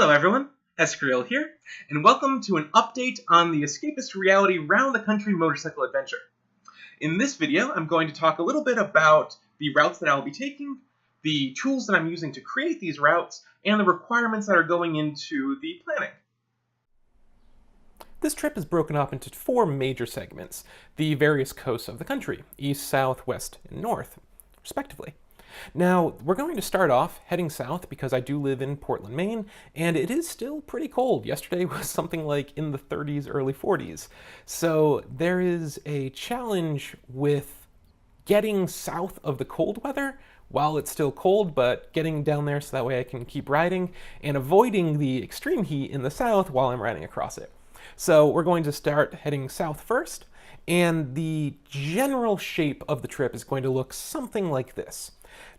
Hello everyone, Escreal here, and welcome to an update on the Escapist Reality round the country motorcycle adventure. In this video, I'm going to talk a little bit about the routes that I'll be taking, the tools that I'm using to create these routes, and the requirements that are going into the planning. This trip is broken up into 4 major segments, the various coasts of the country, east, south, west, and north, respectively. Now, we're going to start off heading south because I do live in Portland, Maine, and it is still pretty cold. Yesterday was something like in the 30s, early 40s. So there is a challenge with getting south of the cold weather while it's still cold, but getting down there so that way I can keep riding, and avoiding the extreme heat in the south while I'm riding across it. So we're going to start heading south first, and the general shape of the trip is going to look something like this.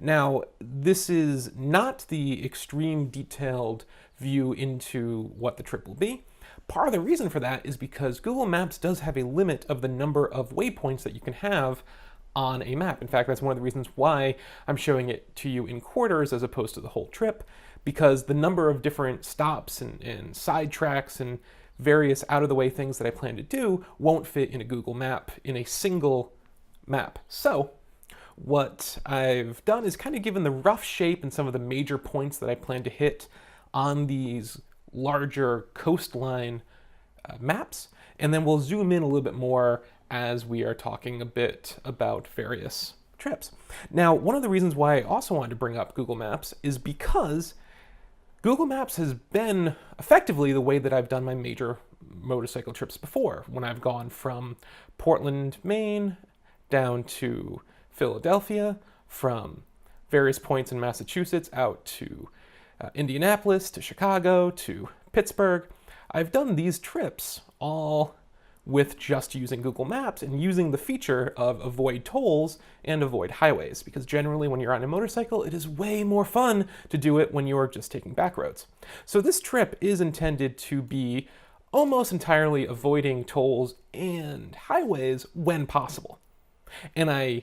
Now, this is not the extreme detailed view into what the trip will be. Part of the reason for that is because Google Maps does have a limit of the number of waypoints that you can have on a map. In fact, that's one of the reasons why I'm showing it to you in quarters as opposed to the whole trip, because the number of different stops and side tracks and various out-of-the-way things that I plan to do won't fit in a Google map in a single map. So what I've done is kind of given the rough shape and some of the major points that I plan to hit on these larger coastline maps, and then we'll zoom in a little bit more as we are talking a bit about various trips. Now, one of the reasons why I also wanted to bring up Google Maps is because Google Maps has been effectively the way that I've done my major motorcycle trips before, when I've gone from Portland, Maine, down to Philadelphia, from various points in Massachusetts out to Indianapolis, to Chicago, to Pittsburgh. I've done these trips all with just using Google Maps and using the feature of avoid tolls and avoid highways, because generally when you're on a motorcycle, it is way more fun to do it when you're just taking back roads. So this trip is intended to be almost entirely avoiding tolls and highways when possible. And I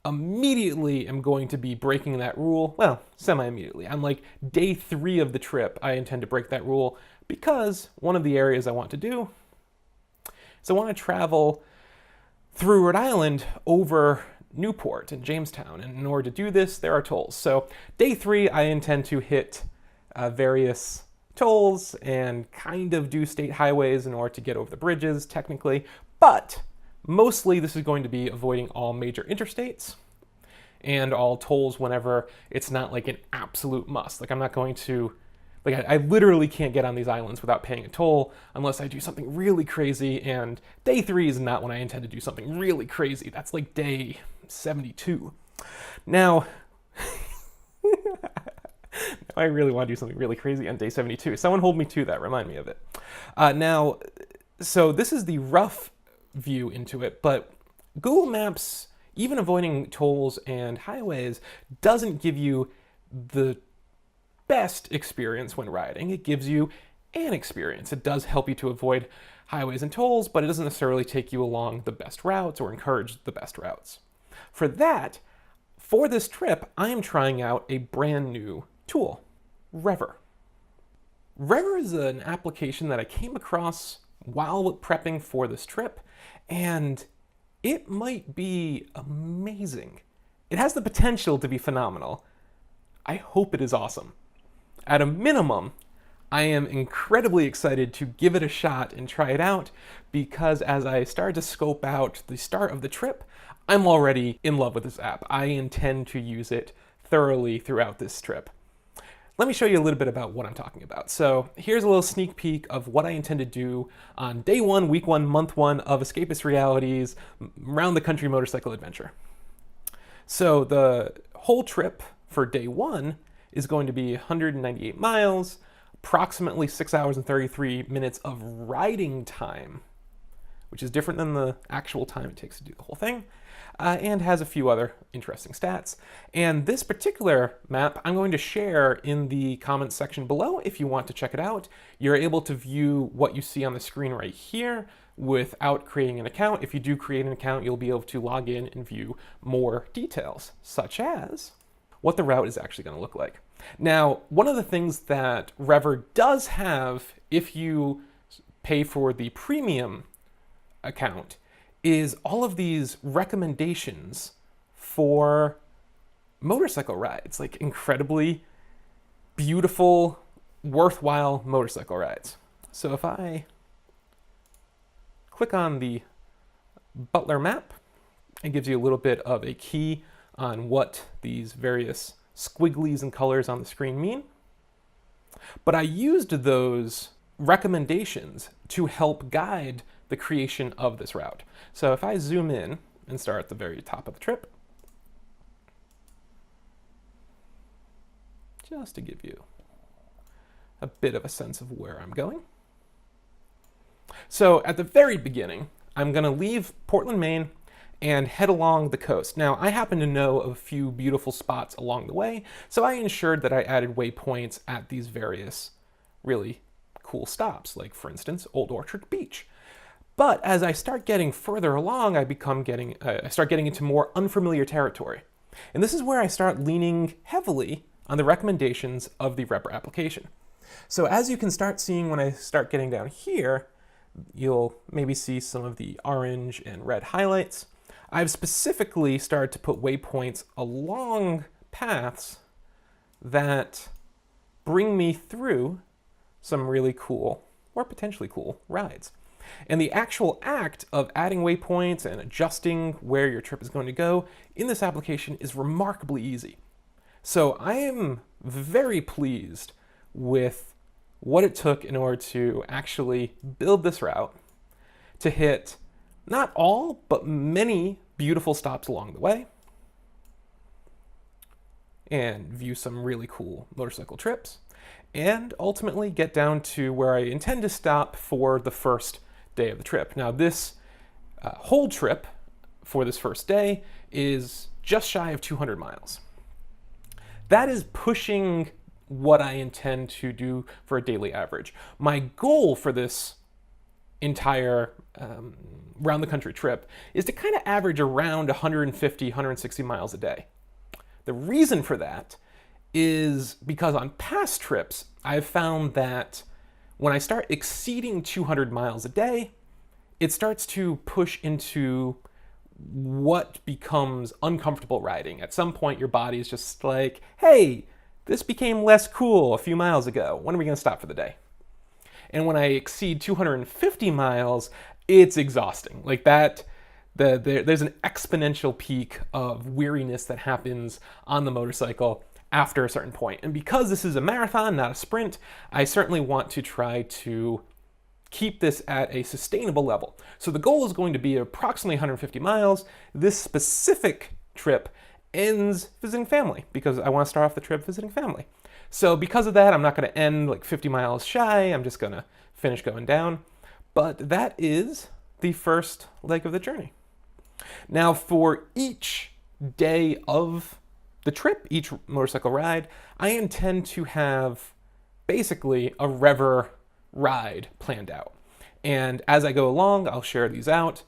immediately am going to be breaking that rule. Well, semi-immediately. On like day 3 of the trip, I intend to break that rule because one of the areas I want to do is I want to travel through Rhode Island over Newport and Jamestown. And in order to do this, there are tolls. So day 3, I intend to hit various tolls and kind of do state highways in order to get over the bridges, technically. But mostly this is going to be avoiding all major interstates and all tolls whenever it's not like an absolute must. Like I'm not going to, like I literally can't get on these islands without paying a toll unless I do something really crazy, and day 3 is not when I intend to do something really crazy. That's like day 72. Now, I really want to do something really crazy on day 72. Someone hold me to that, remind me of it. Now, so this is the rough view into it, but Google Maps, even avoiding tolls and highways, doesn't give you the best experience when riding. It gives you an experience. It does help you to avoid highways and tolls, but it doesn't necessarily take you along the best routes or encourage the best routes. For that, for this trip, I am trying out a brand new tool, Rever. Rever is an application that I came across while prepping for this trip, and it might be amazing. It has the potential to be phenomenal. I hope it is awesome. At a minimum, I am incredibly excited to give it a shot and try it out, because as I started to scope out the start of the trip, I'm already in love with this app. I intend to use it thoroughly throughout this trip. Let me show you a little bit about what I'm talking about. So here's a little sneak peek of what I intend to do on day 1, week 1, month 1 of Escapist Reality's round the country motorcycle adventure. So the whole trip for day 1 is going to be 198 miles, approximately 6 hours and 33 minutes of riding time, which is different than the actual time it takes to do the whole thing, and has a few other interesting stats. And this particular map I'm going to share in the comments section below if you want to check it out. You're able to view what you see on the screen right here without creating an account. If you do create an account, you'll be able to log in and view more details, such as what the route is actually going to look like. Now, one of the things that Rever does have, if you pay for the premium account, is all of these recommendations for motorcycle rides, like incredibly beautiful, worthwhile motorcycle rides. So if I click on the Butler map, it gives you a little bit of a key on what these various squigglies and colors on the screen mean. But I used those recommendations to help guide the creation of this route. So if I zoom in and start at the very top of the trip, just to give you a bit of a sense of where I'm going. So at the very beginning, I'm going to leave Portland, Maine, and head along the coast. Now, I happen to know of a few beautiful spots along the way, so I ensured that I added waypoints at these various really cool stops, like, for instance, Old Orchard Beach. But as I start getting further along, I start getting into more unfamiliar territory. And this is where I start leaning heavily on the recommendations of the Rever application. So as you can start seeing when I start getting down here, you'll maybe see some of the orange and red highlights. I've specifically started to put waypoints along paths that bring me through some really cool, or potentially cool, rides. And the actual act of adding waypoints and adjusting where your trip is going to go in this application is remarkably easy. So I am very pleased with what it took in order to actually build this route, to hit not all, but many beautiful stops along the way, and view some really cool motorcycle trips, and ultimately get down to where I intend to stop for the first day of the trip. Now, this whole trip for this first day is just shy of 200 miles. That is pushing what I intend to do for a daily average. My goal for this entire round the country trip is to kind of average around 150, 160 miles a day. The reason for that is because on past trips, I've found that when I start exceeding 200 miles a day, it starts to push into what becomes uncomfortable riding. At some point, your body is just like, hey, this became less cool a few miles ago. When are we going to stop for the day? And when I exceed 250 miles, it's exhausting. Like that, there's an exponential peak of weariness that happens on the motorcycle after a certain point. And because this is a marathon, not a sprint, I certainly want to try to keep this at a sustainable level. So the goal is going to be approximately 150 miles. This specific trip ends visiting family because I want to start off the trip visiting family. So because of that, I'm not going to end like 50 miles shy. I'm just going to finish going down. But that is the first leg of the journey. Now, for each day of the trip, each motorcycle ride, I intend to have basically a Rever ride planned out. And as I go along, I'll share these out.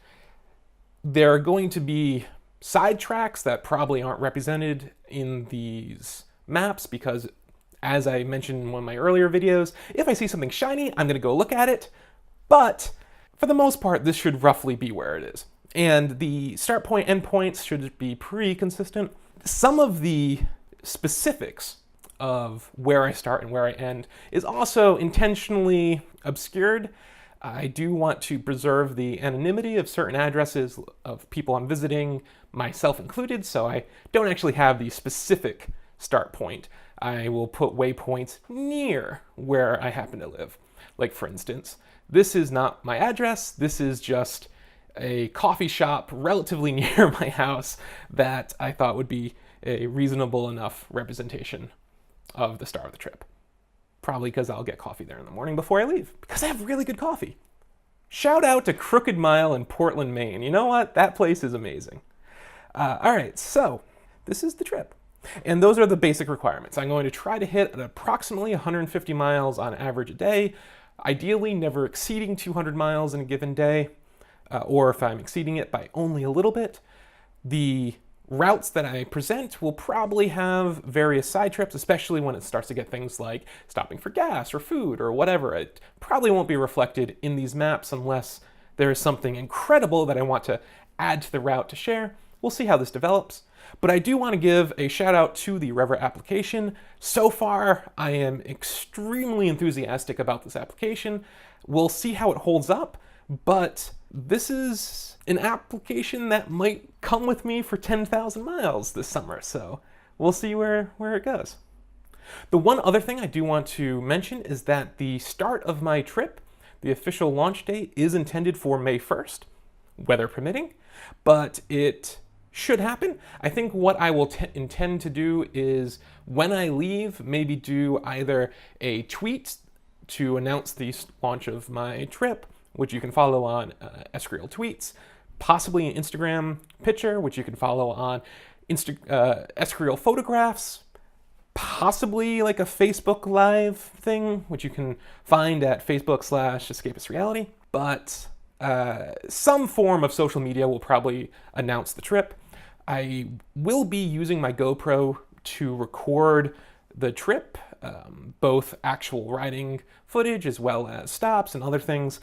There are going to be side tracks that probably aren't represented in these maps because, as I mentioned in one of my earlier videos, if I see something shiny, I'm going to go look at it. But for the most part, this should roughly be where it is. And the start point, end points should be pretty consistent. Some of the specifics of where I start and where I end is also intentionally obscured. I do want to preserve the anonymity of certain addresses of people I'm visiting, myself included, so I don't actually have the specific start point. I will put waypoints near where I happen to live. Like, for instance, this is not my address, this is just a coffee shop relatively near my house that I thought would be a reasonable enough representation of the start of the trip. Probably because I'll get coffee there in the morning before I leave, because I have really good coffee. Shout out to Crooked Mile in Portland, Maine. You know what? That place is amazing. All right, so this is the trip. And those are the basic requirements. I'm going to try to hit at approximately 150 miles on average a day, ideally never exceeding 200 miles in a given day, or if I'm exceeding it by only a little bit. The routes that I present will probably have various side trips, especially when it starts to get things like stopping for gas or food or whatever. It probably won't be reflected in these maps unless there is something incredible that I want to add to the route to share. We'll see how this develops. But I do want to give a shout out to the Rever application. So far, I am extremely enthusiastic about this application. We'll see how it holds up, but this is an application that might come with me for 10,000 miles this summer, so we'll see where it goes. The one other thing I do want to mention is that the start of my trip, the official launch date, is intended for May 1st, weather permitting, but it should happen. I think what I will intend to do is, when I leave, maybe do either a tweet to announce the launch of my trip, which you can follow on Escreal Tweets, possibly an Instagram picture, which you can follow on Escreal Photographs, possibly like a Facebook Live thing, which you can find at Facebook/Escapist Reality. But some form of social media will probably announce the trip. I will be using my GoPro to record the trip, both actual riding footage as well as stops and other things.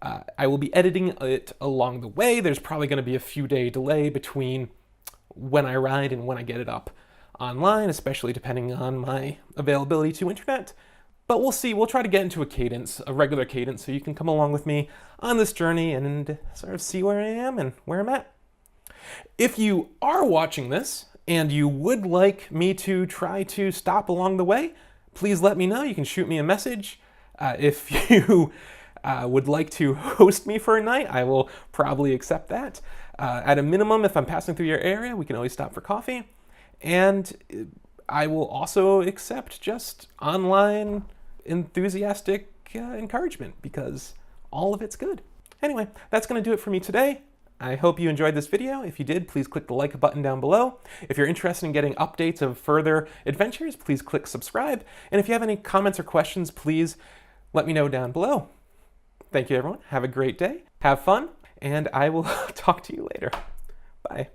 I will be editing it along the way. There's probably going to be a few day delay between when I ride and when I get it up online, especially depending on my availability to internet. But we'll see. We'll try to get into a cadence, a regular cadence, so you can come along with me on this journey and sort of see where I am and where I'm at. If you are watching this and you would like me to try to stop along the way, please let me know. You can shoot me a message. If you would like to host me for a night, I will probably accept that. At a minimum, if I'm passing through your area, we can always stop for coffee. And I will also accept just online enthusiastic encouragement, because all of it's good. Anyway, that's going to do it for me today. I hope you enjoyed this video. If you did, please click the like button down below. If you're interested in getting updates of further adventures, please click subscribe. And if you have any comments or questions, please let me know down below. Thank you, everyone. Have a great day. Have fun. And I will talk to you later. Bye.